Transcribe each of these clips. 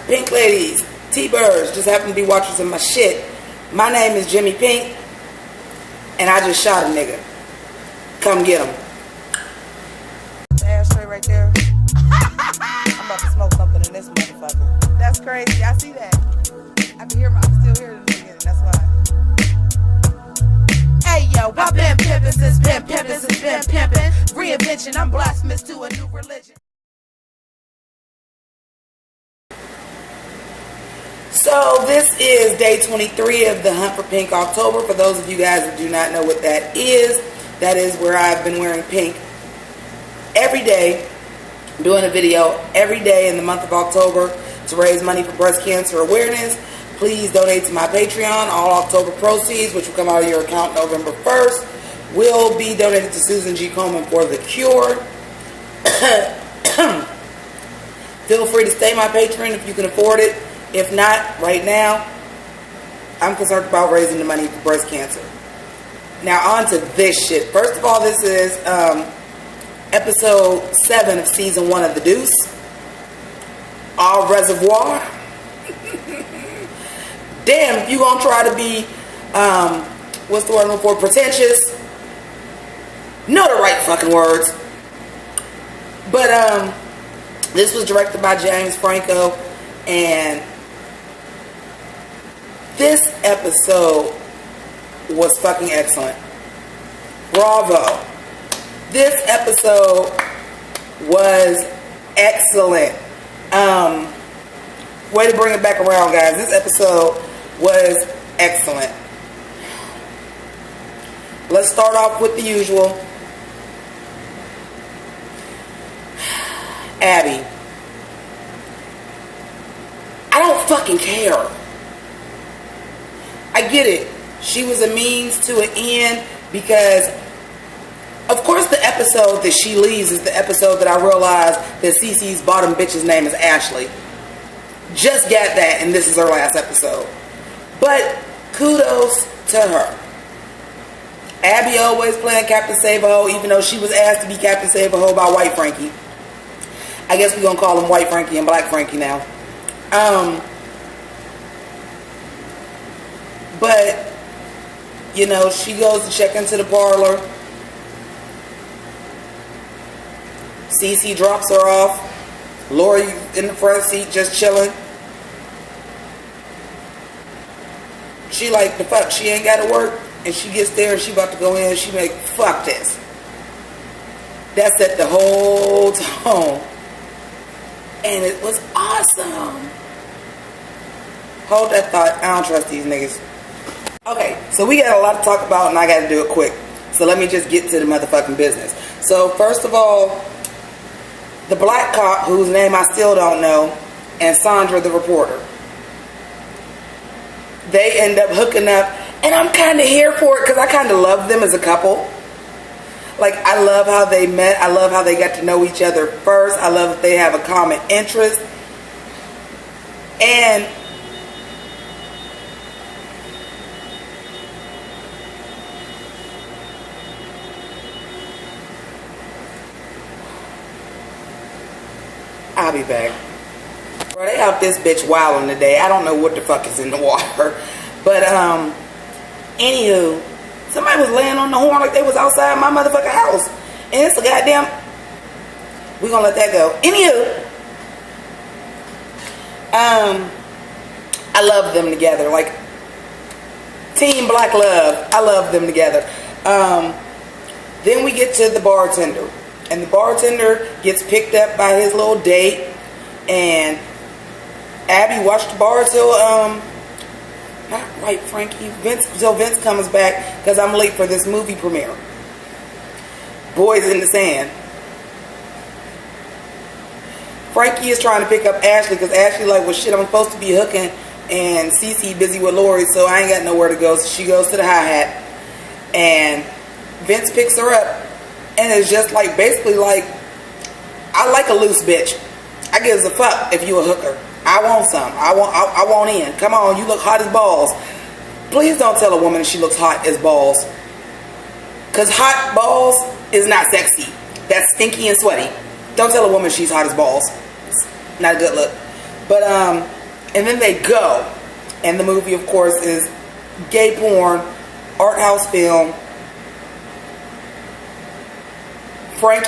Pink ladies, T-birds, just happen to be watchers of my shit. My name is Jimmi Pynk, and I just shot a nigga. Come get him. Ashtray right there. I'm about to smoke something in this motherfucker. That's crazy. I see that. I can still hear it again. That's why. Hey yo, I've been pimpin' since been pimpin'. Reinvention, I'm blasphemous to a new religion. So this is day 23 of the Hunt for Pink October. For those of you guys that do not know what that is where I've been wearing pink every day, doing a video every day in the month of October to raise money for breast cancer awareness. Please donate to my Patreon. All October proceeds, which will come out of your account November 1st, will be donated to Susan G. Komen for the cure. Feel free to stay my patron if you can afford it. If not, right now, I'm concerned about raising the money for breast cancer. Now, on to this shit. First of all, this is episode 7 of season 1 of the Deuce. Au reservoir. Damn, if you gonna try to be, what's the word I'm looking for? Pretentious. Know the right fucking words. But, this was directed by James Franco, and this episode was fucking excellent. Bravo. This episode was excellent. Way to bring it back around, guys. This episode was excellent. Let's start off with the usual. Abby. I don't fucking care. I get it. She was a means to an end because, of course, the episode that she leaves is the episode that I realized that Cece's bottom bitch's name is Ashley. Just got that, and this is her last episode. But kudos to her. Abby always playing Captain Save-A-Ho, even though she was asked to be Captain Save-A-Ho by White Frankie. I guess we're going to call him White Frankie and Black Frankie now. But, you know, she goes to check into the parlor. Cece drops her off. Lori in the front seat just chilling. She like, the fuck, she ain't got to work. And she gets there and she about to go in and she like, fuck this. That set the whole tone. And it was awesome. Hold that thought. I don't trust these niggas. Okay, so we got a lot to talk about and I got to do it quick. So let me just get to the motherfucking business. So first of all, the black cop, whose name I still don't know, and Sandra the reporter. They end up hooking up, and I'm kind of here for it because I kind of love them as a couple. Like, I love how they met. I love how they got to know each other first. I love that they have a common interest. And I'll be back. Bro, they out this bitch wilding today. I don't know what the fuck is in the water. But, anywho, somebody was laying on the horn like they was outside my motherfucking house. And it's a goddamn... We're gonna let that go. Anywho, I love them together. Like, Team Black Love. I love them together. Then we get to the bartender. And the bartender gets picked up by his little date. And Abby watched the bar till, not White Frankie, till Vince comes back because I'm late for this movie premiere. Boys in the Sand. Frankie is trying to pick up Ashley because Ashley like, well shit, I'm supposed to be hooking and Cece busy with Lori, so I ain't got nowhere to go. So she goes to the hi-hat and Vince picks her up. And it's just like, basically like, I like a loose bitch. I gives a fuck if you a hooker. I want some. I want in. Come on, you look hot as balls. Please don't tell a woman she looks hot as balls. Because hot balls is not sexy. That's stinky and sweaty. Don't tell a woman she's hot as balls. It's not a good look. But, And then they go. And the movie, of course, is gay porn, art house film. White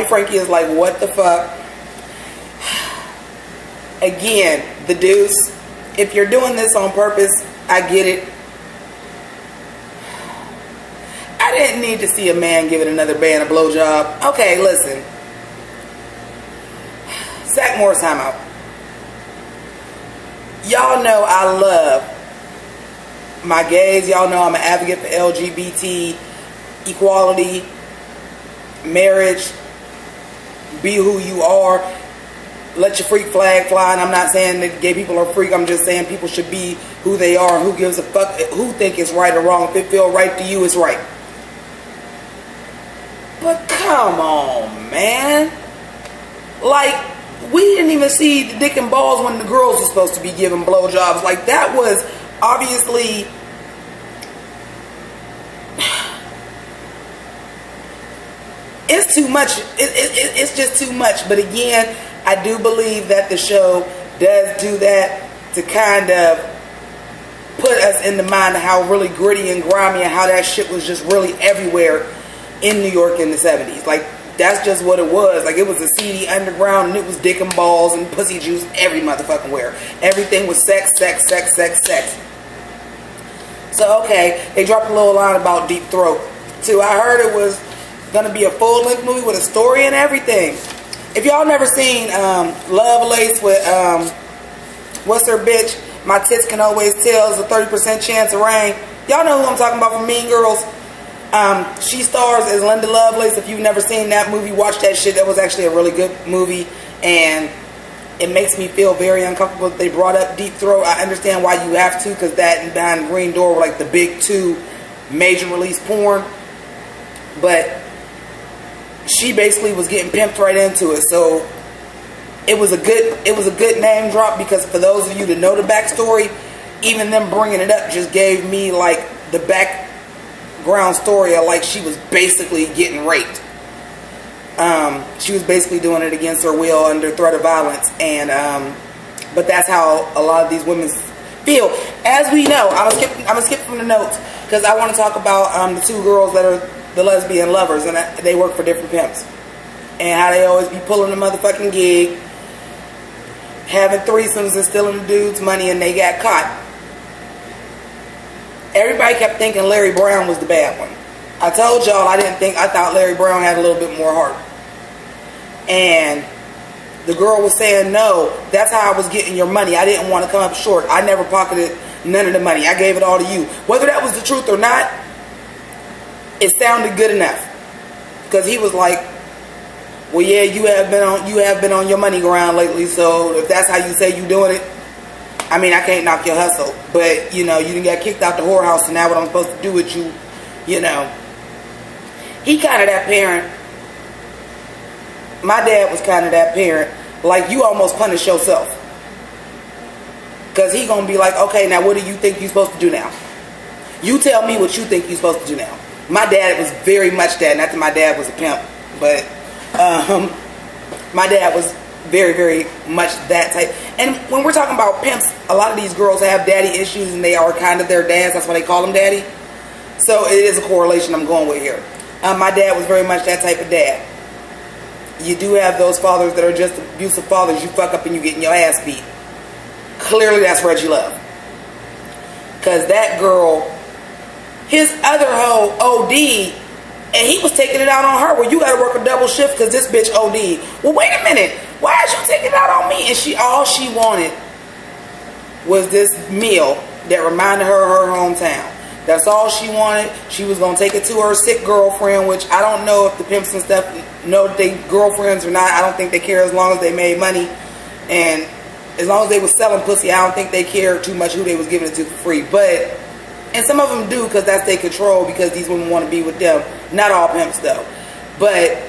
Frankie is like, what the fuck? Again, the Deuce. If you're doing this on purpose, I get it. I didn't need to see a man giving another man a blowjob. Okay, listen. Zach Morris, time out. Y'all know I love my gays. Y'all know I'm an advocate for LGBT equality, marriage, be who you are, let your freak flag fly. And I'm not saying that gay people are freak. I'm just saying people should be who they are. Who gives a fuck who think it's right or wrong. If it feel right to you, it's right. But come on, man. Like, we didn't even see the dick and balls when the girls were supposed to be giving blowjobs. Like, that was obviously... It's too much. It's just too much. But again, I do believe that the show does do that to kind of put us in the mind of how really gritty and grimy and how that shit was just really everywhere in New York in the 70s. Like, that's just what it was. Like, it was a seedy underground, and it was dick and balls and pussy juice every motherfucking where. Everything was sex, sex, sex, sex, sex. So, okay, they dropped a little line about Deep Throat, too. I heard it was going to be a full-length movie with a story and everything. If y'all never seen Lovelace with, what's her bitch? My Tits Can Always Tell is a 30% chance of rain. Y'all know who I'm talking about from Mean Girls. She stars as Linda Lovelace. If you've never seen that movie, watch that shit. That was actually a really good movie. And it makes me feel very uncomfortable that they brought up Deep Throat. I understand why you have to, because that and Behind Green Door were like the big two major release porn. But she basically was getting pimped right into it. So it was a good name drop, because for those of you that know the backstory, even them bringing it up just gave me like the background story of like she was basically getting raped. She was basically doing it against her will under threat of violence, and but that's how a lot of these women feel. As we know, I'm gonna skip from the notes because I want to talk about the two girls that are the lesbian lovers, and they work for different pimps, and how they always be pulling the motherfucking gig, having threesomes and stealing the dude's money, and they got caught. Everybody kept thinking Larry Brown was the bad one. I told y'all I thought Larry Brown had a little bit more heart. And the girl was saying, no, that's how I was getting your money. I didn't want to come up short. I never pocketed none of the money. I gave it all to you. Whether that was the truth or not, it sounded good enough. Because he was like, well, yeah, you have been on your money ground lately, so if that's how you say you doing it, I mean, I can't knock your hustle. But, you know, you done got kicked out the whorehouse, and now what I'm supposed to do with you, you know. He kind of that parent. My dad was kind of that parent. Like, you almost punish yourself. Because he going to be like, okay, now what do you think you're supposed to do now? You tell me what you think you're supposed to do now. My dad was very much that. Not that my dad was a pimp, but my dad was very, very much that type. And when we're talking about pimps, a lot of these girls have daddy issues, and they are kind of their dads. That's why they call them daddy. So it is a correlation I'm going with here. My dad was very much that type of dad. You do have those fathers that are just abusive fathers. You fuck up and you getting your ass beat. Clearly that's Reggie Love. Because that girl, his other hoe OD, and he was taking it out on her. Well, you got to work a double shift because this bitch OD. Well, wait a minute. Why is you taking it out on me? And all she wanted was this meal that reminded her of her hometown. That's all she wanted. She was going to take it to her sick girlfriend, which I don't know if the pimps and stuff know that they girlfriends or not. I don't think they care as long as they made money. And as long as they was selling pussy, I don't think they cared too much who they was giving it to for free. But, and some of them do because that's their control, because these women want to be with them. Not all pimps though. But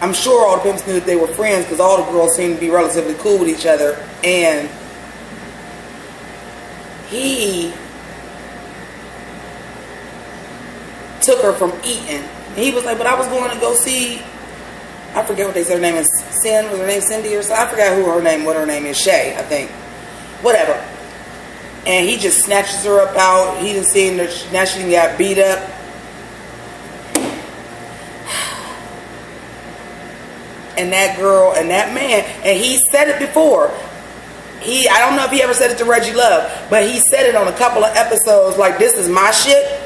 I'm sure all the pimps knew that they were friends, because all the girls seemed to be relatively cool with each other. And he took her from eating. And he was like, but I was going to go see, I forget what they said her name is, was her name Cindy or something? I forgot what her name is, Shay, I think. whatever. And he just snatches her up out. He done seen her, now she got beat up. And that girl and that man, and he said it before. I don't know if he ever said it to Reggie Love, but he said it on a couple of episodes, like, this is my shit.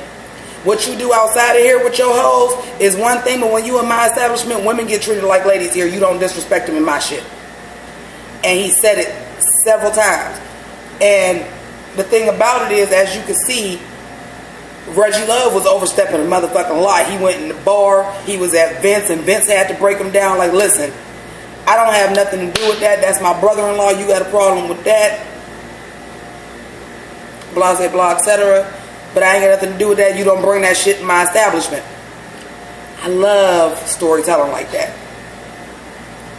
What you do outside of here with your hoes is one thing, but when you in my establishment, women get treated like ladies here. You don't disrespect them in my shit. And he said it several times. And the thing about it is, as you can see, Reggie Love was overstepping a motherfucking lot. He went in the bar. He was at Vince, and Vince had to break him down. Like, listen, I don't have nothing to do with that. That's my brother-in-law. You got a problem with that. Blah, blah, blah, etc. But I ain't got nothing to do with that. You don't bring that shit in my establishment. I love storytelling like that.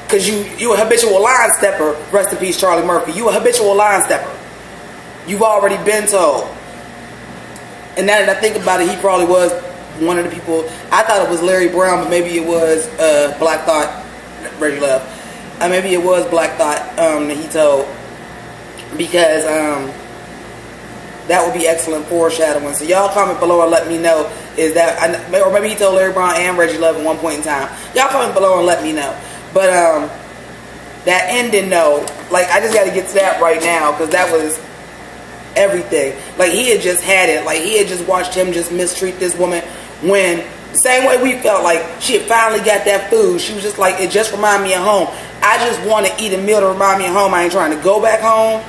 Because you a habitual line stepper. Rest in peace, Charlie Murphy. You a habitual line stepper. You've already been told. And now that I think about it, he probably was one of the people. I thought it was Larry Brown, but maybe it was Black Thought, Reggie Love. Maybe it was Black Thought that he told. Because that would be excellent foreshadowing. So y'all comment below and let me know. Is that, or maybe he told Larry Brown and Reggie Love at one point in time. Y'all comment below and let me know. But that ending though, like, I just got to get to that right now, because that was everything. Like, he had just had it. Like, he had just watched him just mistreat this woman, when the same way we felt like she had finally got that food. She was just like, it just reminded me of home. I just want to eat a meal to remind me of home. I ain't trying to go back home.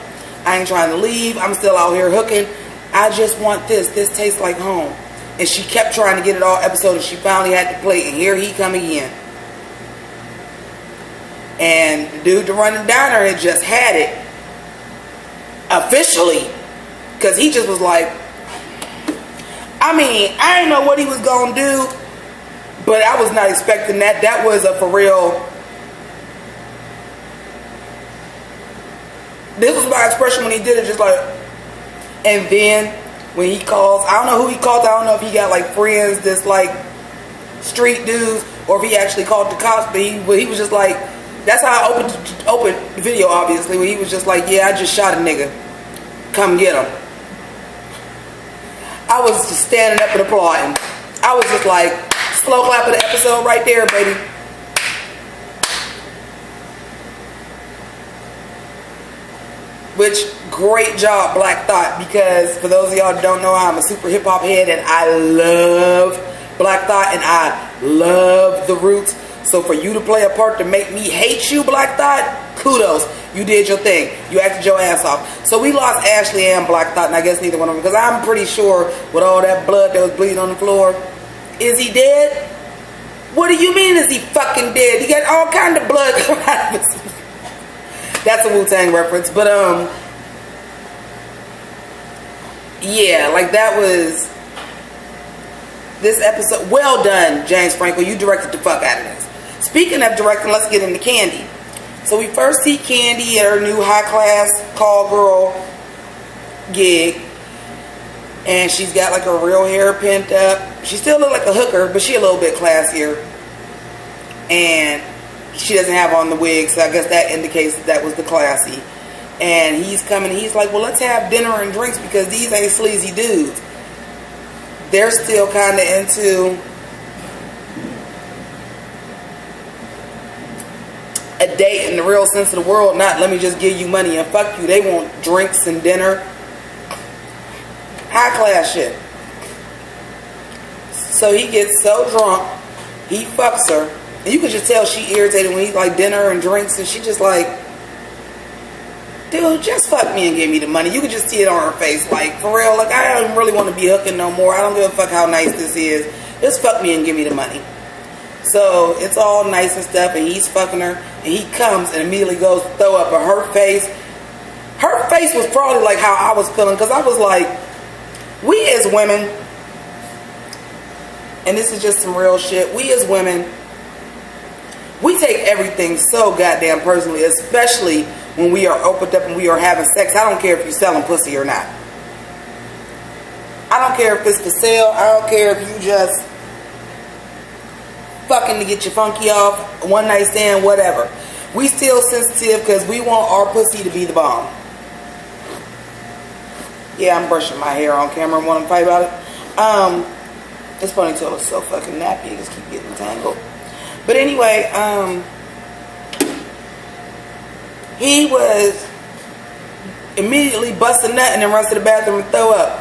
I ain't trying to leave. I'm still out here hooking. I just want this. This tastes like home. And she kept trying to get it all episode, and she finally had the plate, and here he come again. And the dude to run the diner had just had it officially. Because he just was like, I mean, I didn't know what he was going to do, but I was not expecting that. That was a for real. This was my expression when he did it, just like, and then when he calls, I don't know who he called. I don't know if he got like friends that's like street dudes, or if he actually called the cops, but he was just like, that's how I opened the video, obviously, where he was just like, yeah, I just shot a nigga. Come get him. I was just standing up and applauding. I was just like, slow clap of the episode right there, baby. Which, great job, Black Thought, because for those of y'all who don't know, I'm a super hip-hop head, and I love Black Thought, and I love the Roots. So for you to play a part to make me hate you, Black Thought, kudos. You did your thing. You acted your ass off. So we lost Ashley and Black Thought, and I guess neither one of them, because I'm pretty sure with all that blood that was bleeding on the floor, is he dead? What do you mean is he fucking dead? He got all kind of blood coming out of his... That's a Wu-Tang reference, but yeah, like that was this episode. Well done, James Franco. You directed the fuck out of this. Speaking of directing, let's get into Candy. So we first see Candy at her new high-class call girl gig. And she's got like her real hair pent up. She still looks like a hooker, but she a little bit classier. And she doesn't have on the wig, so I guess that indicates that was the classy. And he's coming, he's like, well, let's have dinner and drinks, because these ain't sleazy dudes. They're still kind of into a date in the real sense of the world, not let me just give you money and fuck you. They want drinks and dinner. High class shit. So he gets so drunk, he fucks her, and you could just tell she irritated when he's like dinner and drinks, and she just like, dude, just fuck me and give me the money. You could just see it on her face, like, for real, like, I don't really want to be hooking no more. I don't give a fuck how nice this is. Just fuck me and give me the money. So it's all nice and stuff, and he's fucking her, and he comes and immediately goes to throw up, but her face was probably like how I was feeling, because I was like, we as women, and this is just some real shit, we as women, we take everything so goddamn personally, especially when we are opened up and we are having sex. I don't care if you're selling pussy or not. I don't care if it's for sale. I don't care if you just fucking to get your funky off, one night stand, whatever. We still sensitive because we want our pussy to be the bomb. Yeah, I'm brushing my hair on camera and want to fight about it. This ponytail is so fucking nappy. I just keep getting tangled. But anyway, he was immediately busting nut and then runs to the bathroom and throw up.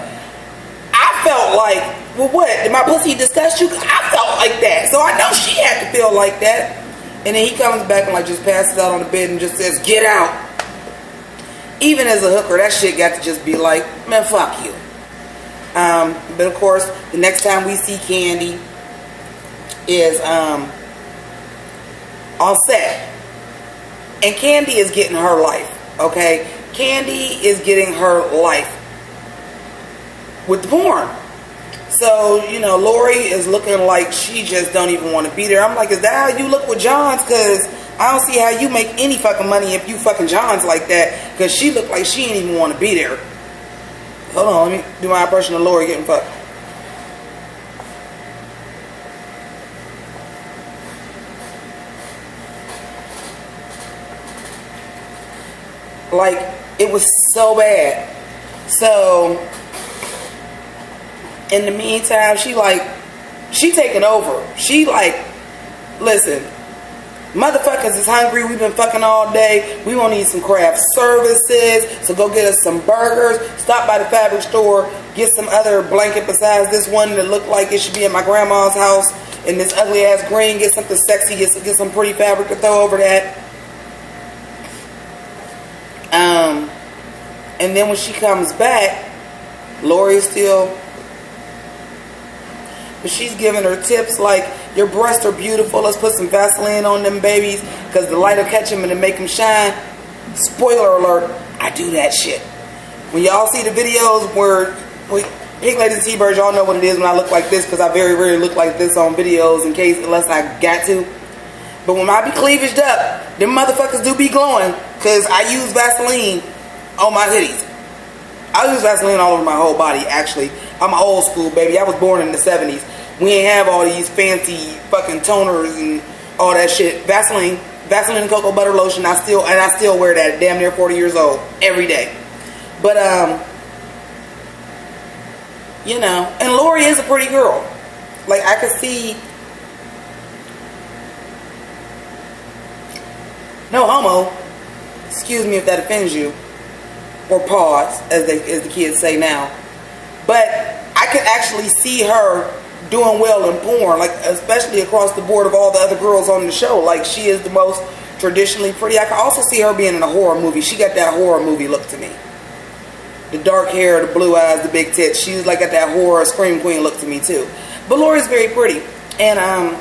I felt like, well, what? Did my pussy disgust you? 'Cause I felt like that. So I know she had to feel like that. And then he comes back and like just passes out on the bed and just says, get out. Even as a hooker, that shit got to just be like, man, fuck you. But of course, the next time we see Candy is on set. And Candy is getting her life, okay? Candy is getting her life with the porn. So, you know, Lori is looking like she just don't even want to be there. I'm like, is that how you look with Johns? Because I don't see how you make any fucking money if you fucking Johns like that. Because she looked like she didn't even want to be there. Hold on, let me do my impression of Lori getting fucked. Like, it was so bad. So, in the meantime, she taking over. She like, listen, motherfuckers is hungry. We've been fucking all day. We gonna need some craft services. So go get us some burgers. Stop by the fabric store. Get some other blanket besides this one that looked like it should be at my grandma's house. In this ugly ass green. Get something sexy. Get some pretty fabric to throw over that. And then when she comes back, Lori's still, but she's giving her tips like, your breasts are beautiful, let's put some Vaseline on them babies because the light will catch them and it'll make them shine. Spoiler alert, I do that shit. When y'all see the videos where Pink Ladies and T-Birds, y'all know what it is when I look like this, because I very rarely look like this on videos unless I got to. But when I be cleavaged up, them motherfuckers do be glowing because I use Vaseline on my titties. I use Vaseline all over my whole body, actually. I'm old school, baby. I was born in the 70s. We ain't have all these fancy fucking toners and all that shit. Vaseline and cocoa butter lotion. I still wear that at damn near 40 years old every day. But you know, and Lori is a pretty girl. Like, I could see, no homo. Excuse me if that offends you, or pause, as the kids say now. But I could actually see her doing well in porn, like especially across the board of all the other girls on the show. Like, she is the most traditionally pretty. I can also see her being in a horror movie. She got that horror movie look to me. The dark hair, the blue eyes, the big tits. She's like got that horror scream queen look to me too. But Lori's very pretty, and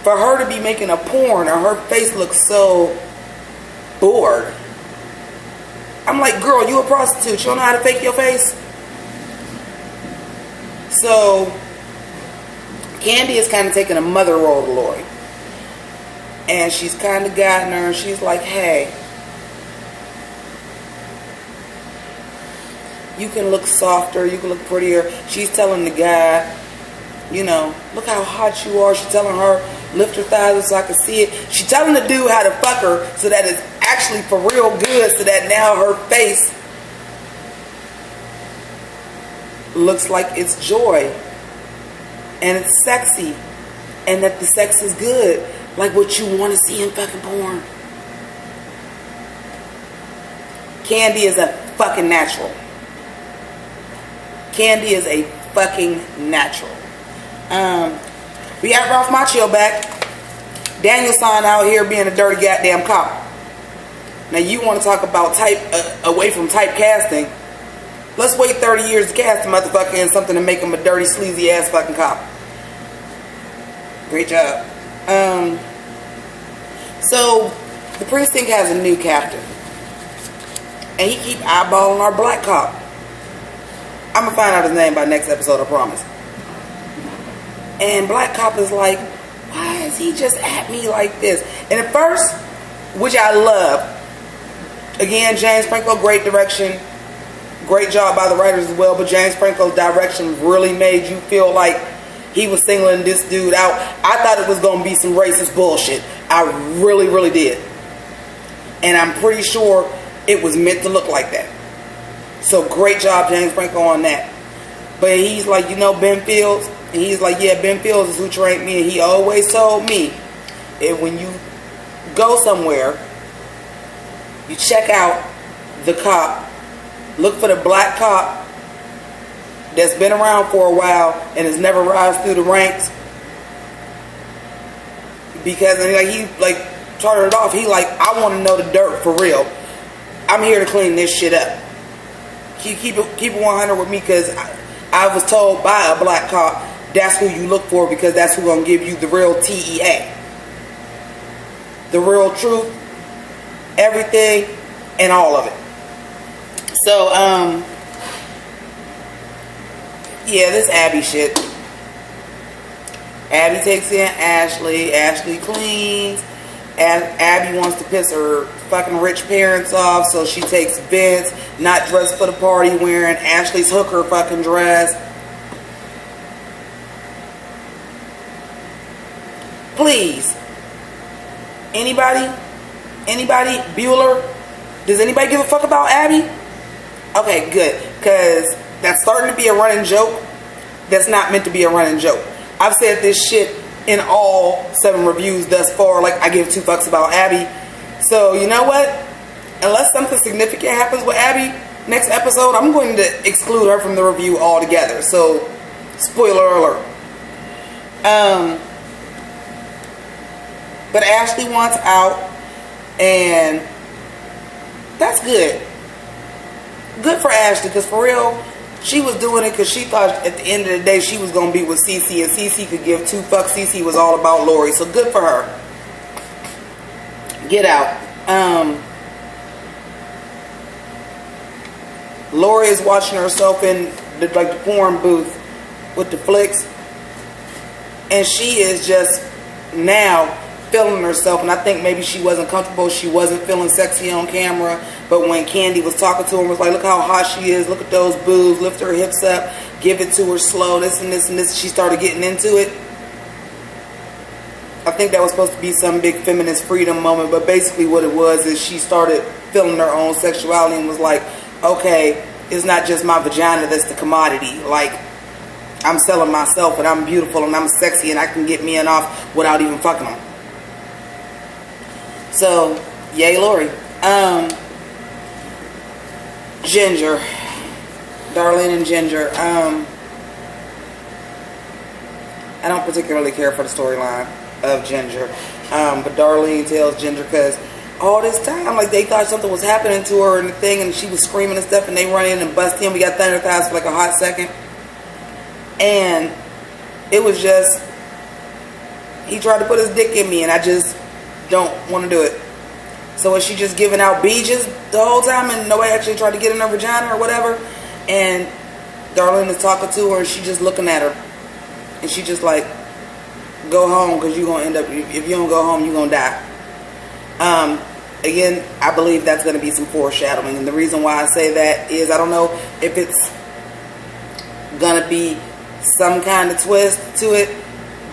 for her to be making a porn and her face looks so bored. I'm like, girl, you a prostitute. You don't know how to fake your face? So, Candy is kind of taking a mother role to Lori. And she's kind of gotten her, and she's like, hey, you can look softer, you can look prettier. She's telling the guy, you know, look how hot you are. She's telling her, lift her thighs up so I can see it. She's telling the dude how to fuck her so that it's actually for real good, so that now her face looks like it's joy and it's sexy and that the sex is good, like what you want to see in fucking porn. Candy is a fucking natural. Candy is a fucking natural. We got Ralph Macchio back. Daniel-san out here being a dirty goddamn cop. Now you want to talk about away from typecasting? Let's wait 30 years to cast a motherfucker in something to make him a dirty, sleazy ass fucking cop. Great job. So the precinct has a new captain, and he keep eyeballing our black cop. I'm gonna find out his name by next episode, I promise. And black cop is like, why is he just at me like this? And at first, which I love, again, James Franco, great direction. Great job by the writers as well, but James Franco's direction really made you feel like he was singling this dude out. I thought it was going to be some racist bullshit. I really, really did. And I'm pretty sure it was meant to look like that. So great job, James Franco, on that. But he's like, you know, Ben Fields? And he's like, yeah, Ben Fields is who trained me. And he always told me, if when you go somewhere, you check out the cop, look for the black cop that's been around for a while and has never rise through the ranks. Because he started it off, he like, I want to know the dirt for real. I'm here to clean this shit up. Keep it 100 with me, because I was told by a black cop that's who you look for, because that's who's gonna give you the real TEA, the real truth, everything, and all of it. So yeah, this Abby shit. Abby takes in Ashley. Ashley cleans. Abby wants to piss her fucking rich parents off, so she takes Vince, not dressed for the party, wearing Ashley's hooker fucking dress. Please, anybody, Bueller, does anybody give a fuck about Abby? Okay, good, because that's starting to be a running joke that's not meant to be a running joke. I've said this shit in all 7 reviews thus far, like I give 2 fucks about Abby. So you know what, unless something significant happens with Abby next episode, I'm going to exclude her from the review altogether. So spoiler alert. But Ashley wants out, and that's good. Good for Ashley, because for real, she was doing it because she thought at the end of the day she was going to be with Cece, and Cece could give 2 fucks. Cece was all about Lori, so good for her. Get out. Lori is watching herself in the porn booth with the flicks, and she is just now feeling herself, and I think maybe she wasn't comfortable, she wasn't feeling sexy on camera, but when Candy was talking to her, was like, look how hot she is, look at those boobs, lift her hips up, give it to her slow, this and this and this, she started getting into it. I think that was supposed to be some big feminist freedom moment, but basically what it was is she started feeling her own sexuality and was like, okay, it's not just my vagina that's the commodity, like, I'm selling myself, and I'm beautiful, and I'm sexy, and I can get men off without even fucking them. So, yay Lori. Ginger. Darlene and Ginger. I don't particularly care for the storyline of Ginger. But Darlene tells Ginger, because all this time, like, they thought something was happening to her and the thing, and she was screaming and stuff, and they run in and bust him. We got thunder thighs for like a hot second. And it was just, he tried to put his dick in me, and I just don't want to do it. So is she just giving out beaches the whole time and nobody actually tried to get in her vagina or whatever? And Darlene is talking to her, and she just looking at her, and she just like, go home, because you're going to end up, if you don't go home, you're going to die. Again, I believe that's going to be some foreshadowing, and the reason why I say that is I don't know if it's going to be some kind of twist to it,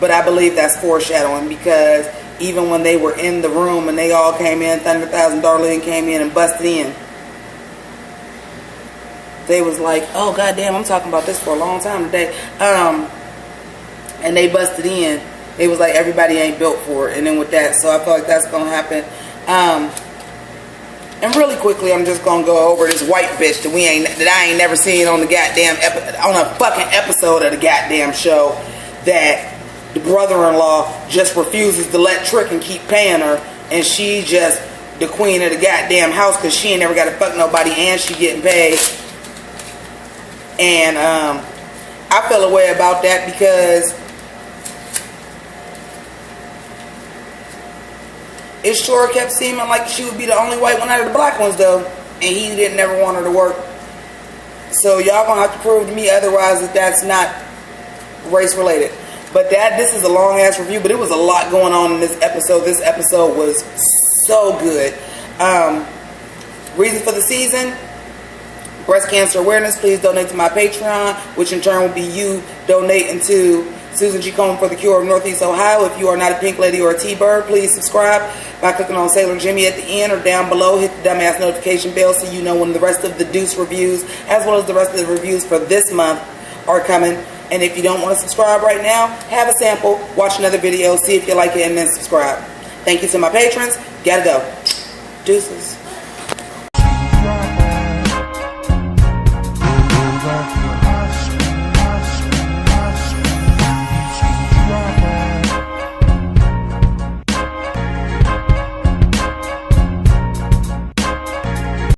but I believe that's foreshadowing, because even when they were in the room and they all came in, Thunder Thighs and Darlene came in and busted in, they was like, oh goddamn, I'm talking about this for a long time today. And they busted in. It was like everybody ain't built for it. And then with that, so I feel like that's gonna happen. And really quickly, I'm just gonna go over this white bitch that I ain't never seen on the goddamn on a fucking episode of the goddamn show, that the brother-in-law just refuses to let Trick and keep paying her, and she just the queen of the goddamn house because she ain't never got to fuck nobody and she getting paid. And I feel a way about that because it sure kept seeming like she would be the only white one out of the black ones though, and he didn't never want her to work. So y'all gonna have to prove to me otherwise that that's not race related. But this is a long ass review, but it was a lot going on in this episode. This episode was so good. Reason for the season: breast cancer awareness. Please donate to my Patreon, which in turn will be you donating to Susan G. Komen for the Cure of Northeast Ohio. If you are not a Pink Lady or a T-Bird, please subscribe by clicking on Sailor Jimmy at the end or down below. Hit the dumbass notification bell so you know when the rest of the Deuce reviews, as well as the rest of the reviews for this month, are coming. And if you don't want to subscribe right now, have a sample, watch another video, see if you like it, and then subscribe. Thank you to my patrons. Gotta go. Deuces.